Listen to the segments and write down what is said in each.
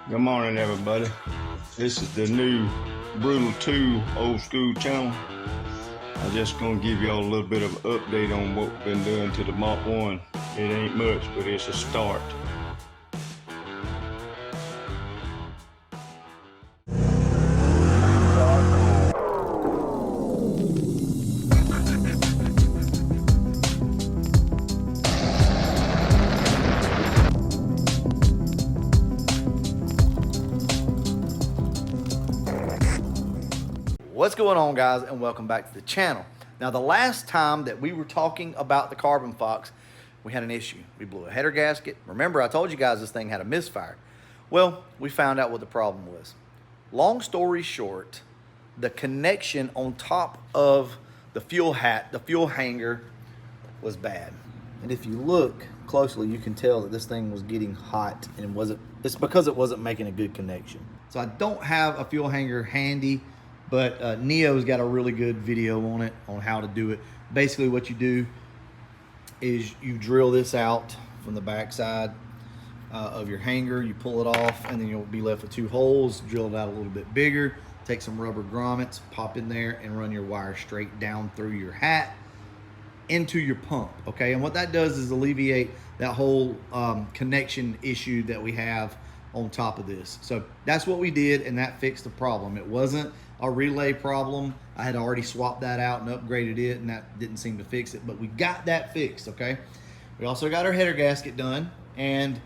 Good morning, everybody. This is the new Brutal 2 old school channel. I'm just gonna give y'all a little bit of an update on what we've been doing to the Mach 1. It ain't much, but it's a start. What's going on, guys, and welcome back to the channel. Now, the last time that we were talking about the Carbon Fox, we had an issue. We blew a header gasket. Remember, I told you guys this thing had a misfire. Well, we found out what the problem was. Long story short, the connection on top of the fuel hat, the fuel hanger, was bad. And if you look closely, you can tell that this thing was getting hot, and it's because it wasn't making a good connection. So I don't have a fuel hanger handy, but Neo's got a really good video on it, on how to do it. Basically what you do is you drill this out from the back side of your hanger, you pull it off, and then you'll be left with two holes. Drill it out a little bit bigger, take some rubber grommets, pop in there, and run your wire straight down through your hat into your pump, okay? And what that does is alleviate that whole connection issue that we have on top of this. So that's what we did, and that fixed the problem. It wasn't a relay problem. I had already swapped that out and upgraded it, and that didn't seem to fix it, but we got that fixed, okay? We also got our header gasket done, and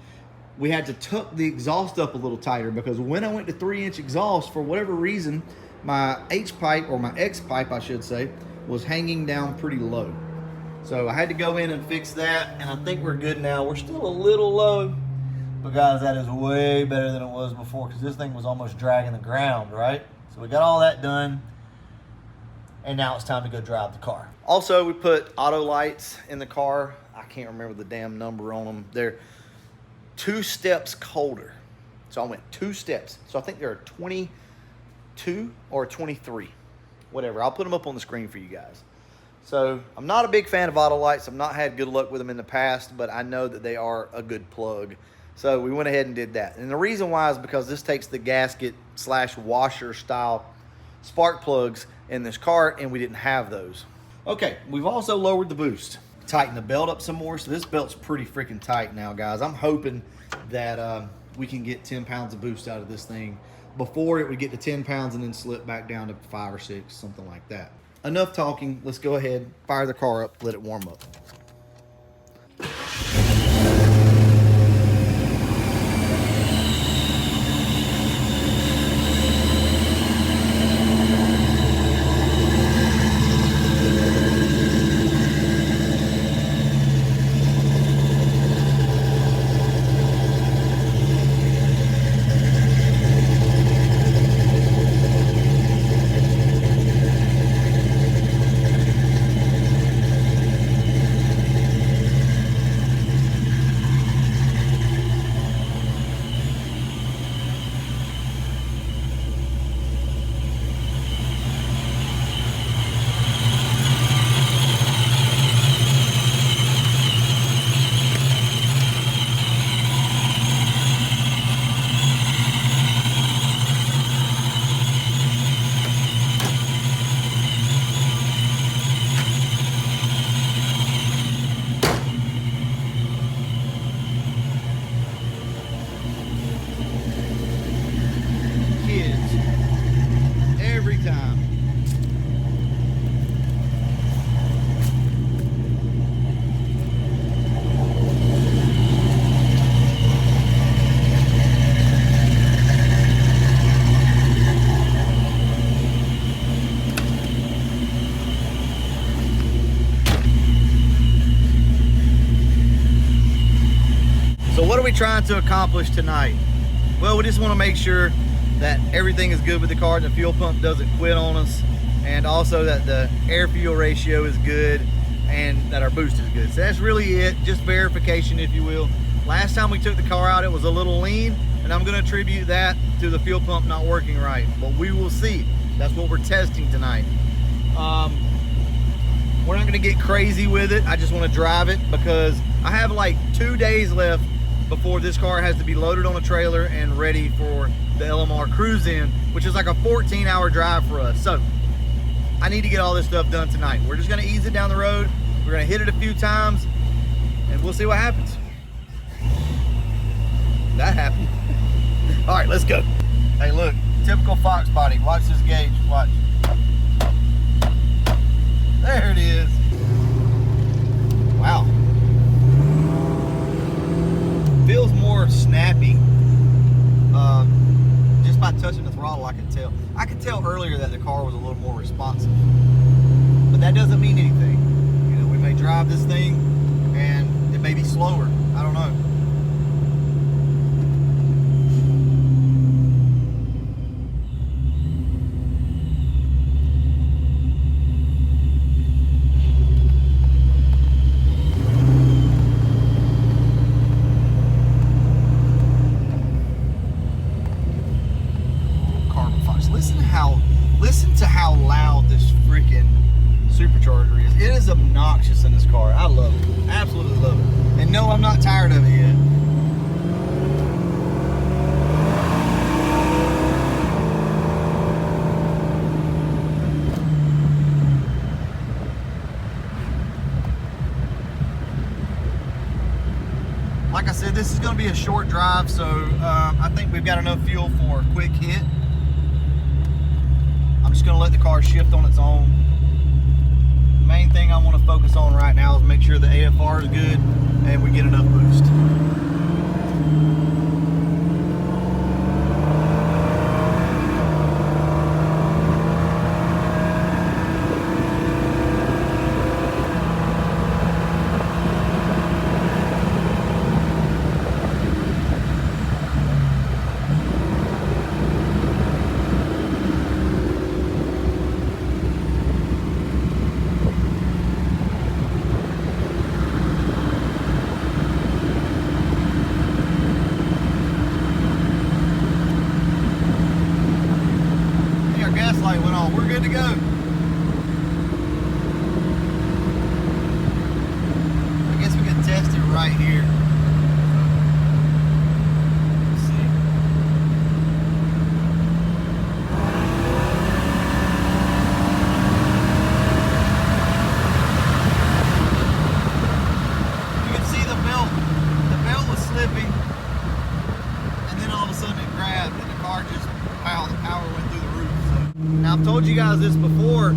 we had to tuck the exhaust up a little tighter because when I went to 3-inch exhaust, for whatever reason, my H pipe, or my X pipe I should say, was hanging down pretty low. So I had to go in and fix that, and I think we're good now. We're still a little low, but guys, that is way better than it was before, because this thing was almost dragging the ground, right? So we got all that done, and now it's time to go drive the car. Also, we put auto lights in the car. I can't remember the damn number on them. They're 2 steps colder. So I went 2 steps. So I think they're 22 or 23, whatever. I'll put them up on the screen for you guys. So I'm not a big fan of auto lights. I've not had good luck with them in the past, but I know that they are a good plug. So we went ahead and did that. And the reason why is because this takes the gasket / washer style spark plugs in this car, and we didn't have those. Okay, we've also lowered the boost. Tighten the belt up some more. So this belt's pretty freaking tight now, guys. I'm hoping that we can get 10 pounds of boost out of this thing. Before, it would get to 10 pounds and then slip back down to 5 or 6, something like that. Enough talking. Let's go ahead, fire the car up, let it warm up. What are we trying to accomplish tonight? Well, we just want to make sure that everything is good with the car, the fuel pump doesn't quit on us, and also that the air fuel ratio is good and that our boost is good. So that's really it, just verification, if you will. Last time we took the car out, it was a little lean, and I'm going to attribute that to the fuel pump not working right, but we will see. That's what we're testing tonight. We're not going to get crazy with it. I just want to drive it because I have like 2 days left before this car has to be loaded on a trailer and ready for the LMR cruise in, which is like a 14-hour drive for us. So I need to get all this stuff done tonight. We're just gonna ease it down the road. We're gonna hit it a few times and we'll see what happens. That happened. All right, let's go. Hey, look, typical Fox body. Watch this gauge, watch. There it is. Wow. Feels more snappy. Just by touching the throttle, I could tell. I could tell earlier that the car was a little more responsive. But that doesn't mean anything. You know, we may drive this thing and it may be slower. I don't know. Listen to how loud this freaking supercharger is. It is obnoxious in this car. I love it. Absolutely love it. And no, I'm not tired of it yet. Like I said, this is going to be a short drive, so I think we've got enough fuel for a quick hit. I'm just going to let the car shift on its own. The main thing I want to focus on right now is make sure the AFR is good and we get enough boost. Went on. We're good to go. I guess we can test it right here. Let's see. You can see the belt. The belt was slipping, and then all of a sudden it grabbed, and the car just, wow, the power went through the roof. Now, I've told you guys this before,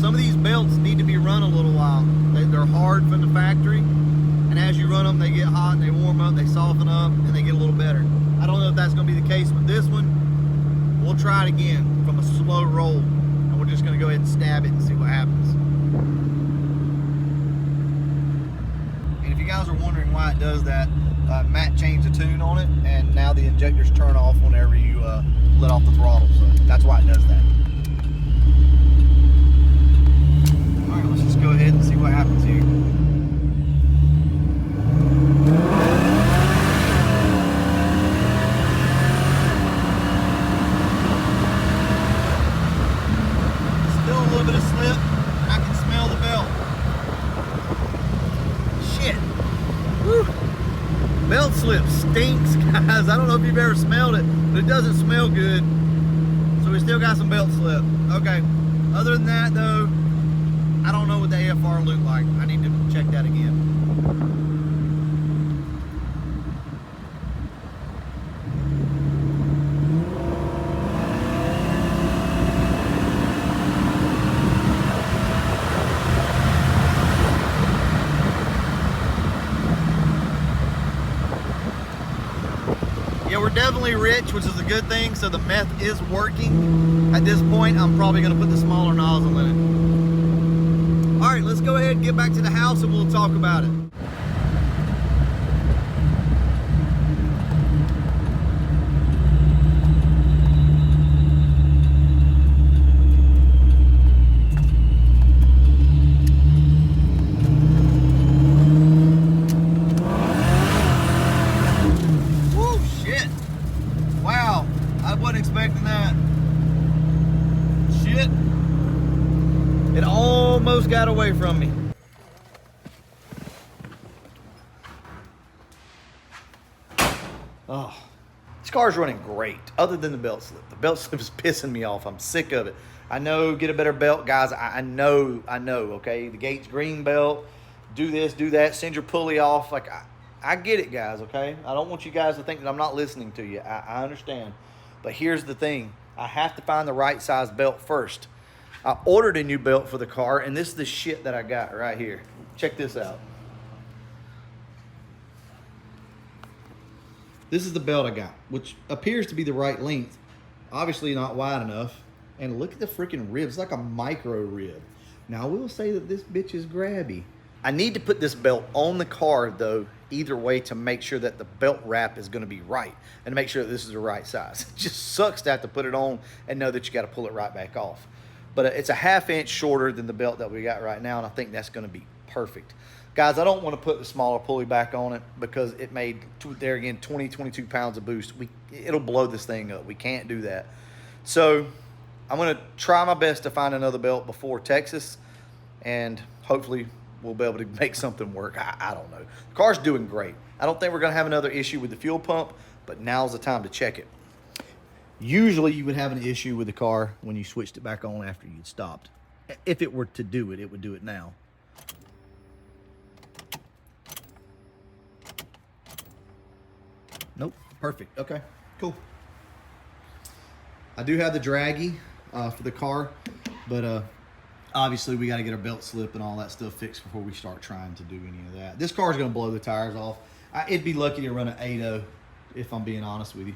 some of these belts need to be run a little while. They're hard from the factory, and as you run them, they get hot, and they warm up, they soften up, and they get a little better. I don't know if that's going to be the case with this one. We'll try it again from a slow roll, and we're just going to go ahead and stab it and see what happens. And if you guys are wondering why it does that, Matt changed the tune on it, and now the injectors turn off whenever you let off the throttle, so that's why it does that. All right, let's just go ahead and see what happens here. Still a little bit of slip, and I can smell the belt. Shit. Woo. Belt slip stinks, guys. I don't know if you've ever smelled it, but it doesn't smell good. So we still got some belt slip. Okay. Other than that, though, I don't know what the AFR looked like. I need to check that again. Yeah, we're definitely rich, which is a good thing, so the meth is working. At this point, I'm probably going to put the smaller nozzle in it. All right, let's go ahead and get back to the house and we'll talk about it. Expecting that. Shit. It almost got away from me. Oh, this car's running great, other than the belt slip. The belt slip is pissing me off. I'm sick of it. I know, get a better belt, guys. I know, okay? The Gates green belt, do this, do that, send your pulley off. Like, I get it, guys, okay? I don't want you guys to think that I'm not listening to you. I understand. But here's the thing. I have to find the right size belt first. I ordered a new belt for the car, and this is the shit that I got right here. Check this out. This is the belt I got, which appears to be the right length. Obviously not wide enough. And look at the freaking ribs, like a micro rib. Now, I will say that this bitch is grabby. I need to put this belt on the car, though, either way, to make sure that the belt wrap is going to be right and to make sure that this is the right size. It just sucks to have to put it on and know that you got to pull it right back off. But it's a 1/2 inch shorter than the belt that we got right now, and I think that's going to be perfect. Guys, I don't want to put the smaller pulley back on it because it made, there again, 20, 22 pounds of boost. It'll blow this thing up. We can't do that. So I'm going to try my best to find another belt before Texas, and hopefully we'll be able to make something work. I don't know. The car's doing great. I don't think we're going to have another issue with the fuel pump, but now's the time to check it. Usually you would have an issue with the car when you switched it back on after you'd stopped. If it were to do it, it would do it now. Nope. Perfect. Okay. Cool. I do have the draggy for the car, but obviously we got to get our belt slip and all that stuff fixed before we start trying to do any of that. This car is going to blow the tires off. It'd be lucky to run an 8.0, if I'm being honest with you,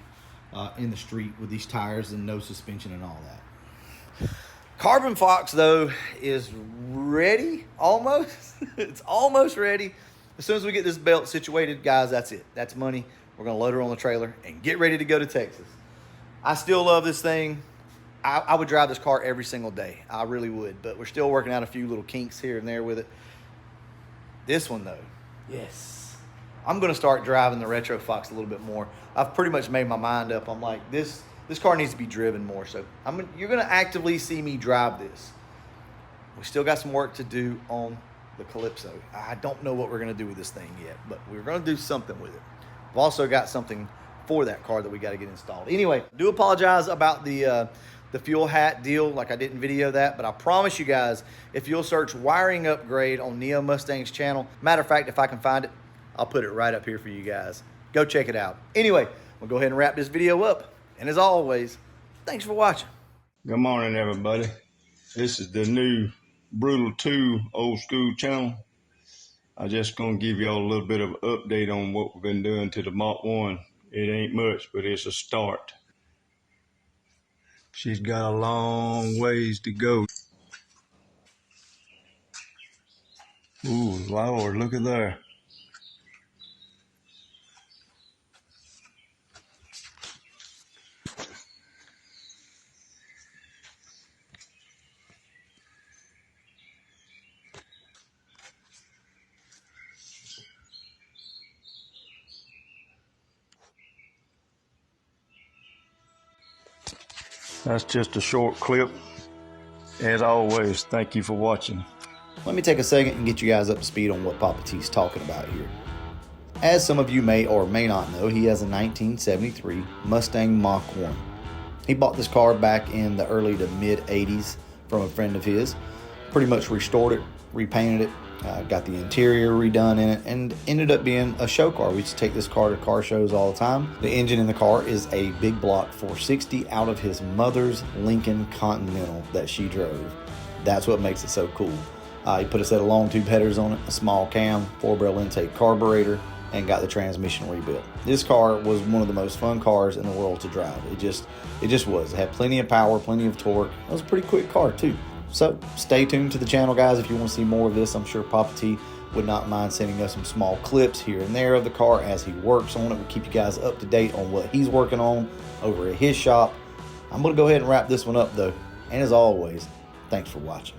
in the street with these tires and no suspension and all that. Carbon Fox, though, is ready, almost. It's almost ready. As soon as we get this belt situated, guys, that's it. That's money. We're going to load her on the trailer and get ready to go to Texas. I still love this thing. I would drive this car every single day. I really would. But we're still working out a few little kinks here and there with it. This one, though, yes. I'm going to start driving the Retro Fox a little bit more. I've pretty much made my mind up. I'm like, this car needs to be driven more. So you're going to actively see me drive this. We still got some work to do on the Calypso. I don't know what we're going to do with this thing yet, but we're going to do something with it. I've also got something for that car that we got to get installed. Anyway, I do apologize about the fuel hat deal, like I didn't video that, but I promise you guys, if you'll search wiring upgrade on Neo Mustang's channel, matter of fact, if I can find it, I'll put it right up here for you guys. Go check it out. Anyway, we'll go ahead and wrap this video up. And as always, thanks for watching. Good morning, everybody. This is the new Brutal 2 old school channel. I'm just gonna give y'all a little bit of update on what we've been doing to the Mach 1. It ain't much, but it's a start. She's got a long ways to go. Ooh, Lord, look at there. That's just a short clip. As always, thank you for watching. Let me take a second and get you guys up to speed on what Papa T's talking about here. As some of you may or may not know, he has a 1973 Mustang Mach 1. He bought this car back in the early to mid 80s from a friend of his. Pretty much restored it, repainted it, got the interior redone in it, and ended up being a show car. We used to take this car to car shows all the time. The engine in the car is a big block 460 out of his mother's Lincoln Continental that she drove. That's what makes it so cool. He put a set of long tube headers on it, a small cam, 4-barrel intake carburetor, and got the transmission rebuilt. This car was one of the most fun cars in the world to drive. It just was. It had plenty of power, plenty of torque. It was a pretty quick car too. So stay tuned to the channel, guys, if you want to see more of this. I'm sure Papa T would not mind sending us some small clips here and there of the car as he works on it. We'll keep you guys up to date on what he's working on over at his shop. I'm going to go ahead and wrap this one up, though. And as always, thanks for watching.